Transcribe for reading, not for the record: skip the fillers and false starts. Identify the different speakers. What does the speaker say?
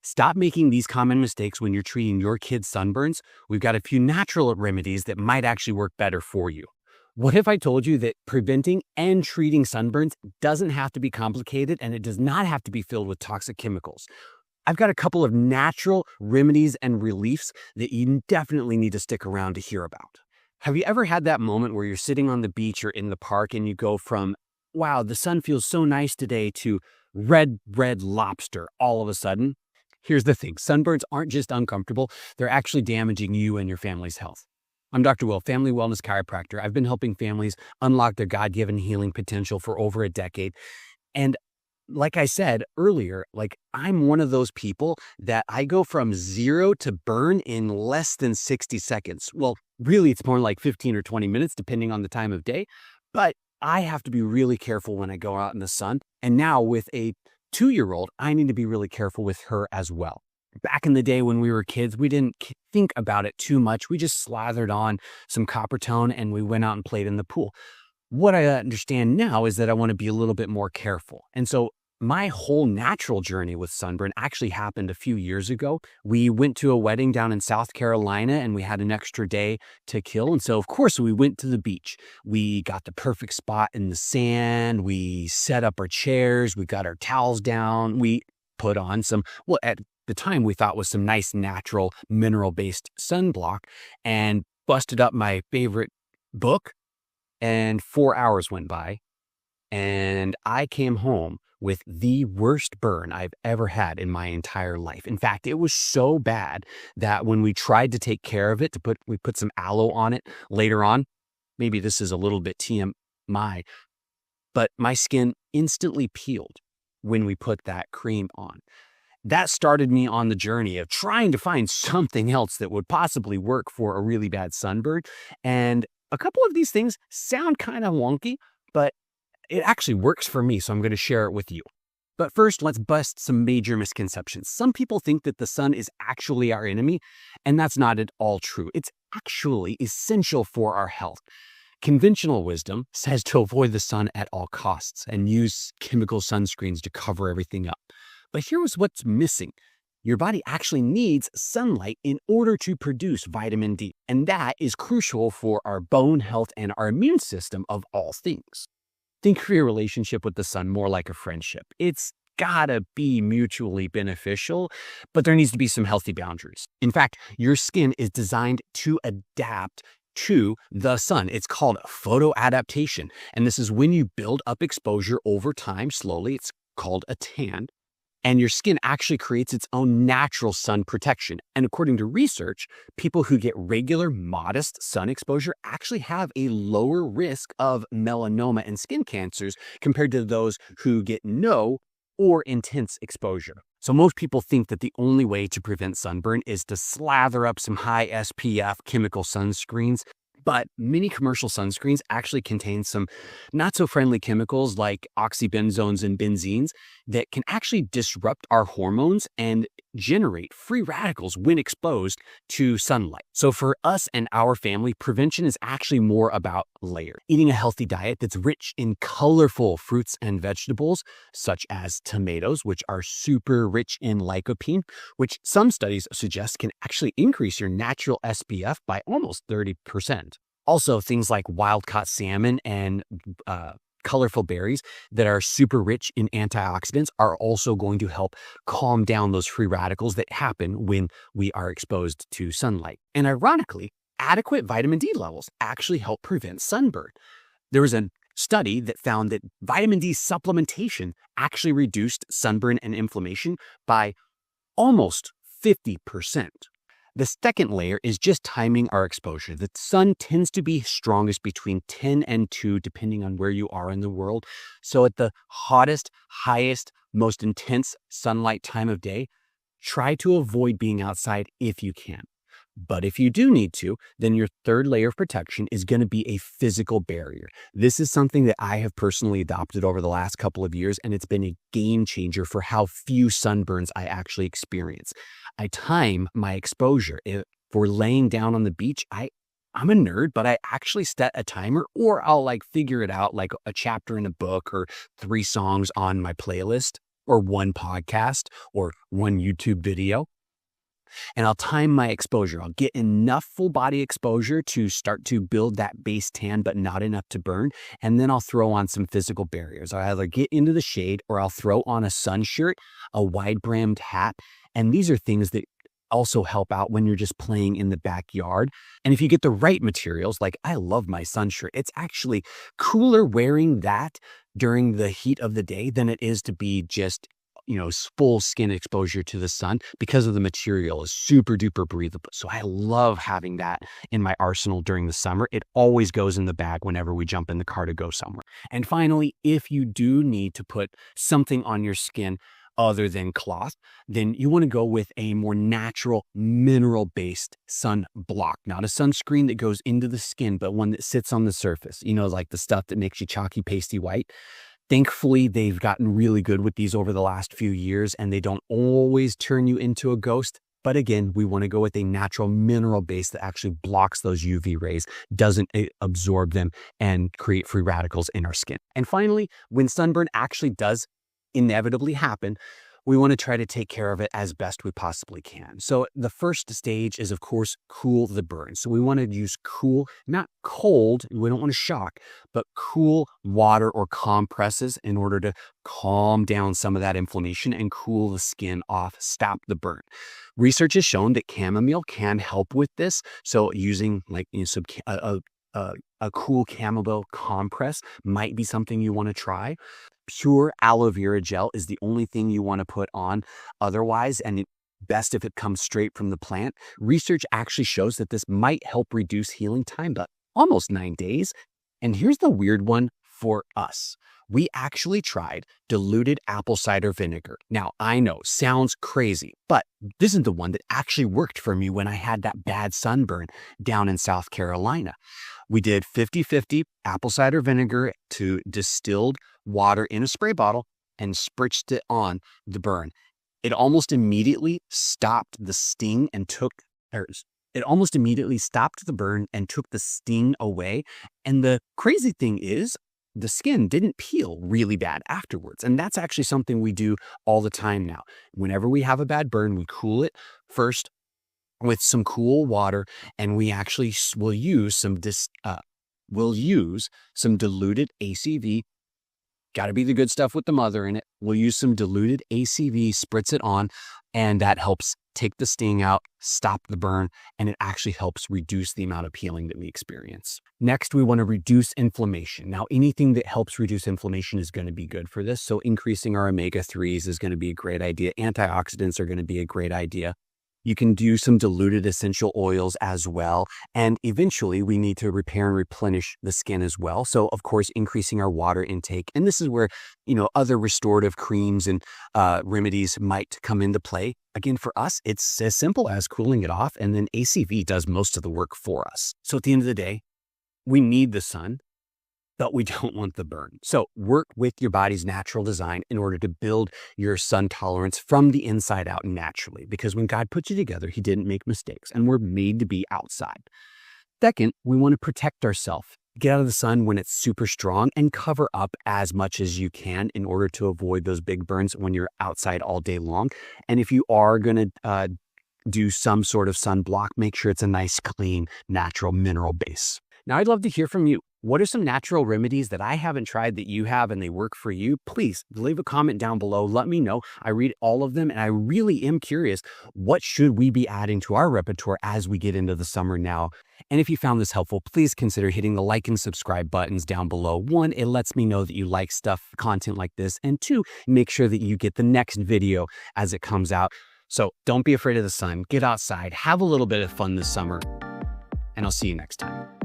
Speaker 1: Stop making these common mistakes when you're treating your kids' sunburns. We've got a few natural remedies that might actually work better for you. What if I told you that preventing and treating sunburns doesn't have to be complicated and it does not have to be filled with toxic chemicals? I've got a couple of natural remedies and reliefs that you definitely need to stick around to hear about. Have you ever had that moment where you're sitting on the beach or in the park and you go from, wow, the sun feels so nice today, to red lobster all of a sudden? Here's the thing. Sunburns aren't just uncomfortable. They're actually damaging you and your family's health. I'm Dr. Will, family wellness chiropractor. I've been helping families unlock their God-given healing potential for over a decade. And like I said earlier, I'm one of those people that I go from 0 to burn in less than 60 seconds. Well, really, it's more like 15 or 20 minutes, depending on the time of day. But I have to be really careful when I go out in the sun. And now with a 2-year-old, I need to be really careful with her as well. Back in the day when we were kids, we didn't think about it too much. We just slathered on some copper tone and we went out and played in the pool. What I understand now is that I want to be a little bit more careful. And so my whole natural journey with sunburn actually happened a few years ago. We went to a wedding down in South Carolina and we had an extra day to kill. And so, of course, we went to the beach. We got the perfect spot in the sand. We set up our chairs. We got our towels down. We put on some, well, at the time we thought was some nice natural mineral-based sunblock, and busted up my favorite book. And 4 hours went by and I came home with the worst burn I've ever had in my entire life. In fact, it was so bad that when we tried to take care of it, we put some aloe on it later on. Maybe this is a little bit TMI, but my skin instantly peeled when we put that cream on. That started me on the journey of trying to find something else that would possibly work for a really bad sunburn. And a couple of these things sound kind of wonky, but it actually works for me, so I'm going to share it with you. But first, let's bust some major misconceptions. Some people think that the sun is actually our enemy, and that's not at all true. It's actually essential for our health. Conventional wisdom says to avoid the sun at all costs and use chemical sunscreens to cover everything up. But here's what's missing. Your body actually needs sunlight in order to produce vitamin D, and that is crucial for our bone health and our immune system of all things. Think of your relationship with the sun more like a friendship. It's gotta be mutually beneficial, but there needs to be some healthy boundaries. In fact, your skin is designed to adapt to the sun. It's called photoadaptation, and this is when you build up exposure over time slowly. It's called a tan. And your skin actually creates its own natural sun protection. And according to research, people who get regular, modest sun exposure actually have a lower risk of melanoma and skin cancers compared to those who get no or intense exposure. So most people think that the only way to prevent sunburn is to slather up some high SPF chemical sunscreens. But many commercial sunscreens actually contain some not so friendly chemicals like oxybenzones and benzenes that can actually disrupt our hormones and generate free radicals when exposed to sunlight. So for us and our family, prevention is actually more about layers. Eating a healthy diet that's rich in colorful fruits and vegetables, such as tomatoes, which are super rich in lycopene, which some studies suggest can actually increase your natural SPF by almost 30%. Also, things like wild-caught salmon and colorful berries that are super rich in antioxidants are also going to help calm down those free radicals that happen when we are exposed to sunlight. And ironically, adequate vitamin D levels actually help prevent sunburn. There was a study that found that vitamin D supplementation actually reduced sunburn and inflammation by almost 50%. The second layer is just timing our exposure. The sun tends to be strongest between 10 and 2, depending on where you are in the world. So at the hottest, highest, most intense sunlight time of day, try to avoid being outside if you can. But if you do need to, then your third layer of protection is going to be a physical barrier. This is something that I have personally adopted over the last couple of years, and it's been a game changer for how few sunburns I actually experience. I time my exposure. If we're laying down on the beach, I'm a nerd, but I actually set a timer, or I'll figure it out like a chapter in a book or 3 songs on my playlist. or one podcast or one YouTube video. And I'll time my exposure. I'll get enough full body exposure to start to build that base tan, but not enough to burn. And then I'll throw on some physical barriers. I'll either get into the shade or I'll throw on a sun shirt, a wide brimmed hat. And these are things that also help out when you're just playing in the backyard. And if you get the right materials, like I love my sun shirt, it's actually cooler wearing that during the heat of the day than it is to be just full skin exposure to the sun, because of the material is super duper breathable. So I love having that in my arsenal during the summer. It always goes in the bag whenever we jump in the car to go somewhere. And finally, if you do need to put something on your skin other than cloth, then you want to go with a more natural mineral-based sun block, not a sunscreen that goes into the skin, but one that sits on the surface, like the stuff that makes you chalky, pasty white. Thankfully, they've gotten really good with these over the last few years, and they don't always turn you into a ghost. But again, we want to go with a natural mineral base that actually blocks those UV rays, doesn't absorb them, and create free radicals in our skin. And finally, when sunburn actually does inevitably happen, we want to try to take care of it as best we possibly can. So the first stage is, of course, cool the burn. So we want to use cool, not cold, we don't want to shock, but cool water or compresses in order to calm down some of that inflammation and cool the skin off, stop the burn. Research has shown that chamomile can help with this. So using a cool chamomile compress might be something you want to try. Pure aloe vera gel is the only thing you want to put on otherwise, and best if it comes straight from the plant. Research actually shows that this might help reduce healing time by almost 9 days. And here's the weird one for us. We actually tried diluted apple cider vinegar. Now, I know, sounds crazy, but this is the one that actually worked for me when I had that bad sunburn down in South Carolina. We did 50-50 apple cider vinegar to distilled water in a spray bottle and spritzed it on the burn. It almost immediately stopped the sting and took the burn and took the sting away. And the crazy thing is, the skin didn't peel really bad afterwards. And that's actually something we do all the time now. Whenever we have a bad burn, we cool it first with some cool water, and we actually will use some diluted ACV. Got to be the good stuff with the mother in it. We'll use some diluted ACV, spritz it on, and that helps take the sting out, stop the burn, and it actually helps reduce the amount of peeling that we experience. Next, we want to reduce inflammation. Now, anything that helps reduce inflammation is going to be good for this. So increasing our omega-3s is going to be a great idea. Antioxidants are going to be a great idea. You can do some diluted essential oils as well. And eventually we need to repair and replenish the skin as well. So of course, increasing our water intake. And this is where, other restorative creams and remedies might come into play. Again, for us, it's as simple as cooling it off, and then ACV does most of the work for us. So at the end of the day, we need the sun, but we don't want the burn. So work with your body's natural design in order to build your sun tolerance from the inside out naturally, because when God put you together, he didn't make mistakes, and we're made to be outside. Second, we want to protect ourselves. Get out of the sun when it's super strong and cover up as much as you can in order to avoid those big burns when you're outside all day long. And if you are going to do some sort of sunblock, make sure it's a nice, clean, natural mineral base. Now, I'd love to hear from you. What are some natural remedies that I haven't tried that you have and they work for you? Please leave a comment down below. Let me know. I read all of them, and I really am curious, what should we be adding to our repertoire as we get into the summer now? And if you found this helpful, please consider hitting the like and subscribe buttons down below. 1, it lets me know that you like content like this. And 2, make sure that you get the next video as it comes out. So don't be afraid of the sun. Get outside, have a little bit of fun this summer, and I'll see you next time.